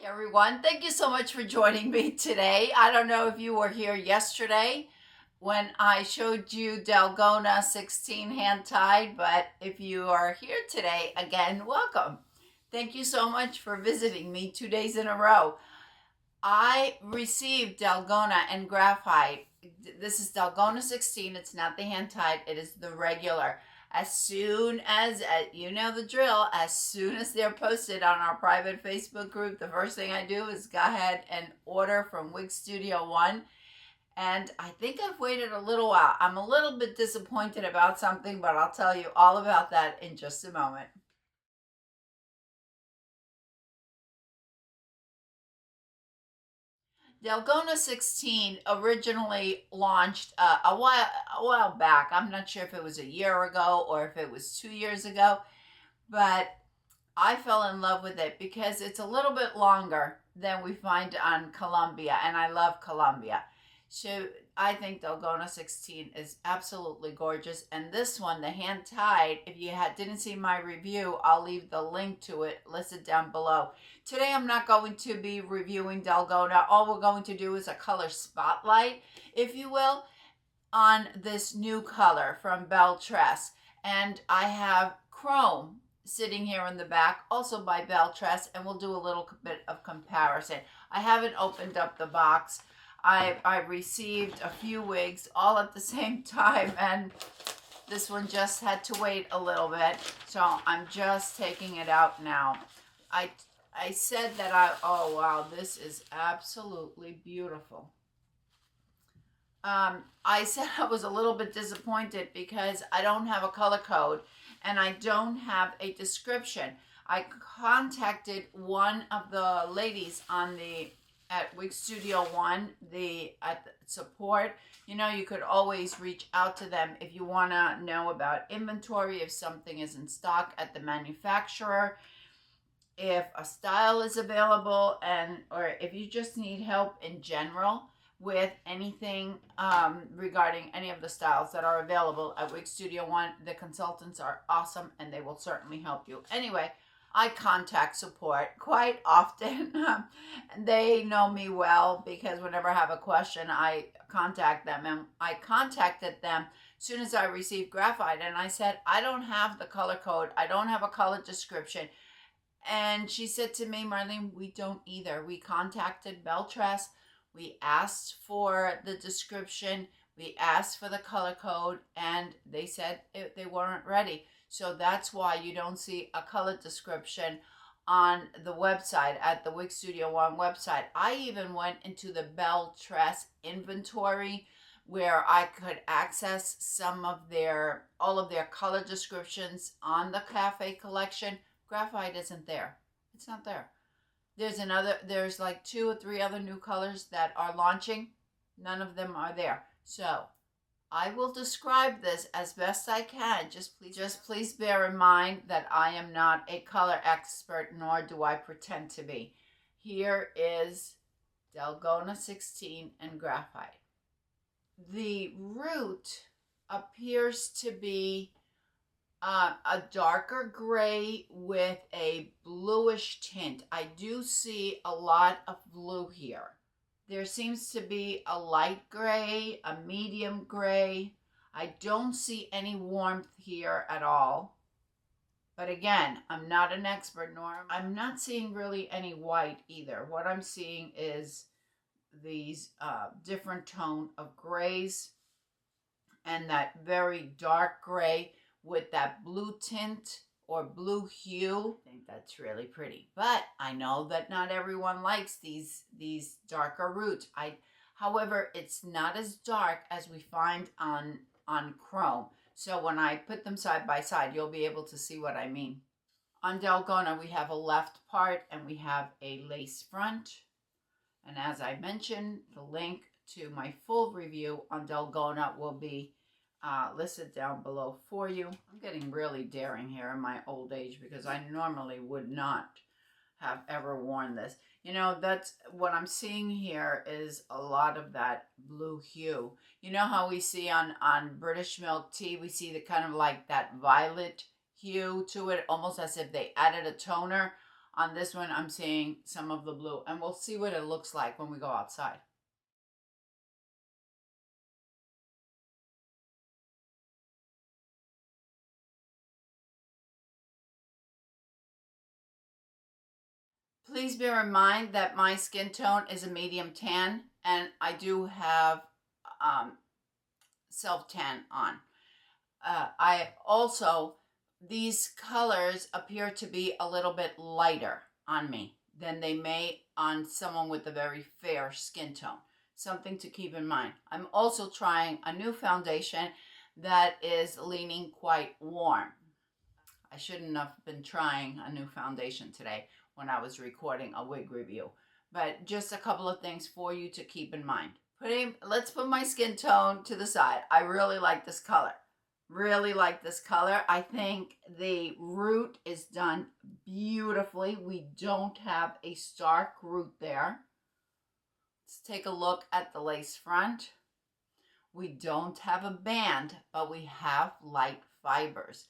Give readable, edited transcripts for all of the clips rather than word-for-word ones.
Hi everyone, thank you so much for joining me today. I don't know if you were here yesterday when I showed you Dalgona 16 hand tied, but if you are here today, again, welcome. Thank you so much for visiting me 2 days in a row. I received Dalgona and graphite. This is Dalgona 16. It's not the hand tied, it is the regular. As soon as, you know the drill, as soon as they're posted on our private Facebook group, the first thing I do is go ahead and order from Wig Studio One. And I think I've waited a little while. I'm a little bit disappointed about something, but I'll tell you all about that in just a moment. Delgona 16 originally launched a while back. I'm not sure if it was a year ago or if it was 2 years ago, but I fell in love with it because it's a little bit longer than we find on Columbia, and I love Columbia. So I think Dalgona 16 is absolutely gorgeous. And this one, the hand tied, if you didn't see my review, I'll leave the link to it listed down below. Today I'm not going to be reviewing Dalgona. All we're going to do is a color spotlight, if you will, on this new color from Belle Tress. And I have Chrome sitting here in the back, also by Belle Tress, and we'll do a little bit of comparison. I haven't opened up the box. I received a few wigs all at the same time, and this one just had to wait a little bit, so I'm just taking it out now. I said that oh wow, this is absolutely beautiful. I said I was a little bit disappointed because I don't have a color code and I don't have a description. I contacted one of the ladies at Wig Studio One, at the support. You know, you could always reach out to them if you want to know about inventory, if something is in stock at the manufacturer, if a style is available, or if you just need help in general with anything regarding any of the styles that are available at Wig Studio One. The consultants are awesome and they will certainly help you. Anyway, I contact support quite often. And they know me well because whenever I have a question, I contact them. And I contacted them as soon as I received graphite, and I said, I don't have the color code. I don't have a color description. And she said to me, Marlene, we don't either. We contacted Belle Tress. We asked for the description. We asked for the color code, and they said they weren't ready. So that's why you don't see a color description on the website, at the Wig Studio One website. I even went into the Belle Tress inventory where I could access all of their color descriptions on the Cafe collection. Graphite isn't there. It's not there. There's like 2 or 3 other new colors that are launching. None of them are there. So I will describe this as best I can. Just please bear in mind that I am not a color expert, nor do I pretend to be. Here is Dalgona 16 and graphite. The root appears to be a darker gray with a bluish tint. I do see a lot of blue here. There seems to be a light gray, a medium gray. I don't see any warmth here at all. But again, I'm not an expert, nor I'm not seeing really any white either. What I'm seeing is these different tone of grays and that very dark gray with that blue tint or blue hue. I think that's really pretty. But I know that not everyone likes these darker roots. However, it's not as dark as we find on Chrome. So when I put them side by side, you'll be able to see what I mean. On Dalgona, we have a left part and we have a lace front. And as I mentioned, the link to my full review on Dalgona will be listed down below for you. I'm getting really daring here in my old age because I normally would not have ever worn this. You know, that's what I'm seeing here is a lot of that blue hue. You know how we see on British milk tea, we see the kind of like that violet hue to it, almost as if they added a toner. On this one, I'm seeing some of the blue, and we'll see what it looks like when we go outside. Please bear in mind that my skin tone is a medium tan, and I do have self-tan on. I also, these colors appear to be a little bit lighter on me than they may on someone with a very fair skin tone. Something to keep in mind. I'm also trying a new foundation that is leaning quite warm. I shouldn't have been trying a new foundation today when I was recording a wig review. But just a couple of things for you to keep in mind. Let's put my skin tone to the side. I really like this color. Really like this color. I think the root is done beautifully. We don't have a stark root there. Let's take a look at the lace front. We don't have a band, but we have light fibers.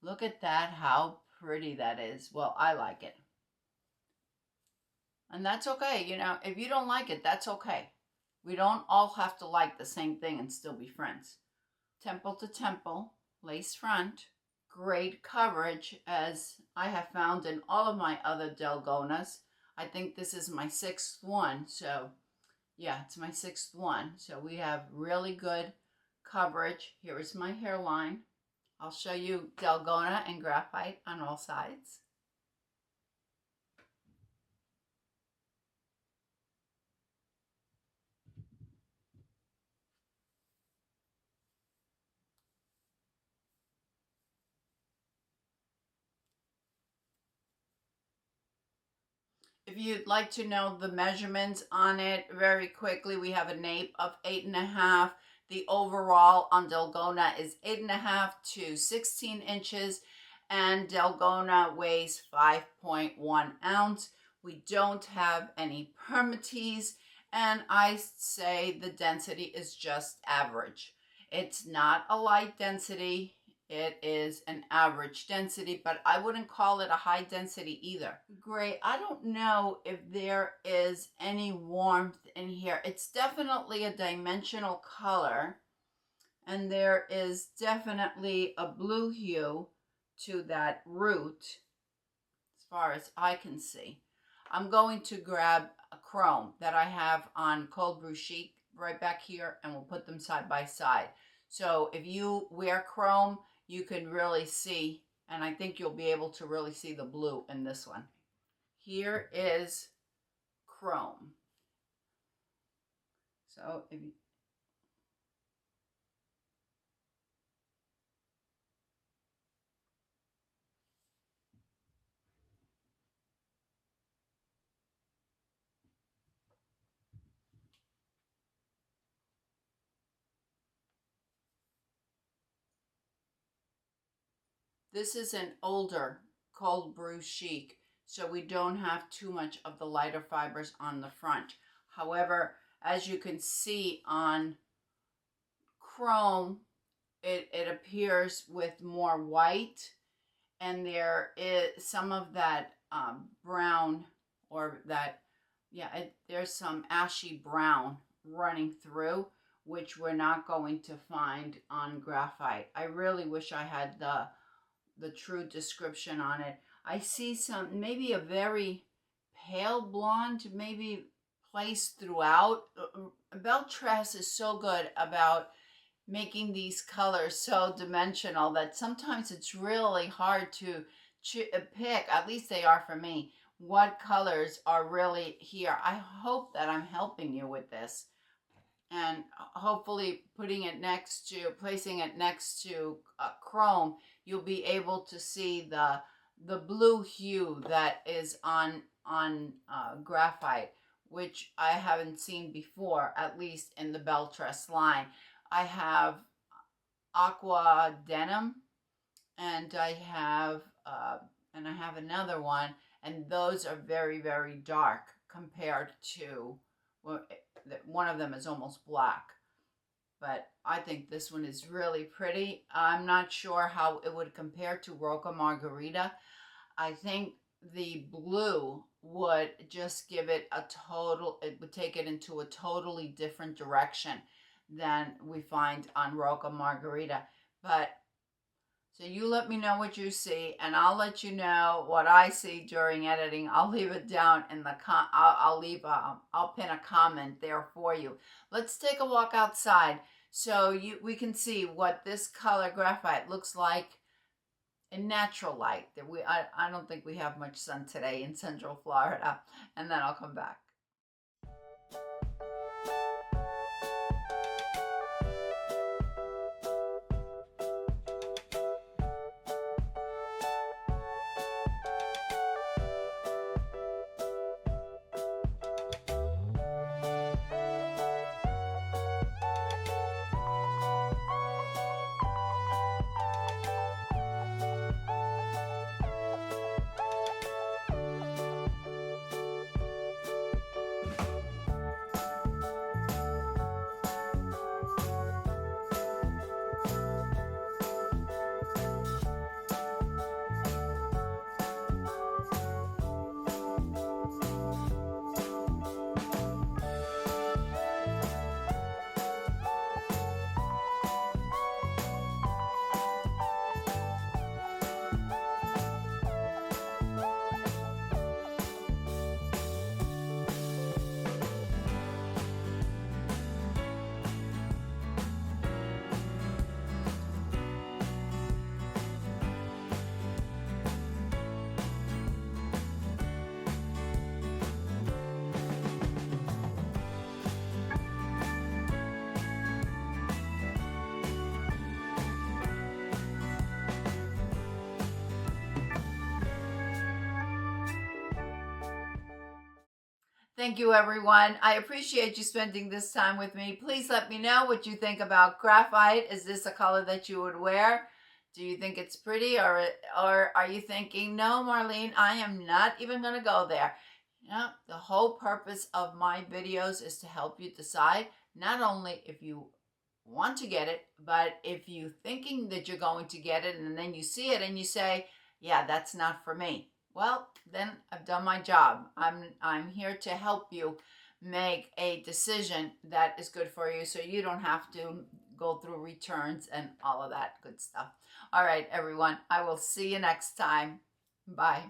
Look at that, how pretty that is. Well, I like it. And that's okay. You know, if you don't like it, that's okay. We don't all have to like the same thing and still be friends. Temple to temple, lace front, great coverage, as I have found in all of my other Delgonas. I think this is my 6th one, so yeah, it's my 6th one. So we have really good coverage. Here is my hairline. I'll show you Dalgona and graphite on all sides. If you'd like to know the measurements on it very quickly, we have a nape of 8.5. The overall on Delgona is 8.5 to 16 inches, and Delgona weighs 5.1 ounce. We don't have any permatease, and I say the density is just average. It's not a light density. It is an average density, but I wouldn't call it a high density either. Gray, I don't know if there is any warmth in here. It's definitely a dimensional color, and there is definitely a blue hue to that root as far as I can see. I'm going to grab a chrome that I have on Cold Brew Chic right back here, and we'll put them side by side. So if you wear chrome, you can really see, and I think you'll be able to really see the blue in this one. Here is chrome. So if you, this is an older Cold Brew Chic, so we don't have too much of the lighter fibers on the front. However, as you can see on chrome, it appears with more white, and there is some of that brown, or that, yeah, there's some ashy brown running through, which we're not going to find on graphite. I really wish I had the true description on it. I see some, maybe a very pale blonde, maybe placed throughout. Belle Tress is so good about making these colors so dimensional that sometimes it's really hard to pick, at least they are for me, what colors are really here. I hope that I'm helping you with this, and hopefully placing it next to chrome, you'll be able to see the blue hue that is on graphite, which I haven't seen before, at least in the Belle Tress line. I have aqua denim, and I have another one, and those are very, very dark compared to, well, one of them is almost black. But I think this one is really pretty. I'm not sure how it would compare to Roca Margarita. I think the blue would just give it a total, it would take it into a totally different direction than we find on Roca Margarita. But so you let me know what you see, and I'll let you know what I see during editing. I'll leave it down in the I'll pin a comment there for you. Let's take a walk outside so we can see what this color graphite looks like in natural light. I don't think we have much sun today in Central Florida, and then I'll come back. Thank you, everyone. I appreciate you spending this time with me. Please let me know what you think about graphite. Is this a color that you would wear? Do you think it's pretty, or are you thinking, no, Marlene, I am not even going to go there? The whole purpose of my videos is to help you decide not only if you want to get it, but if you're thinking that you're going to get it and then you see it and you say, yeah, that's not for me. Well, then I've done my job. I'm here to help you make a decision that is good for you so you don't have to go through returns and all of that good stuff. All right, everyone. I will see you next time. Bye.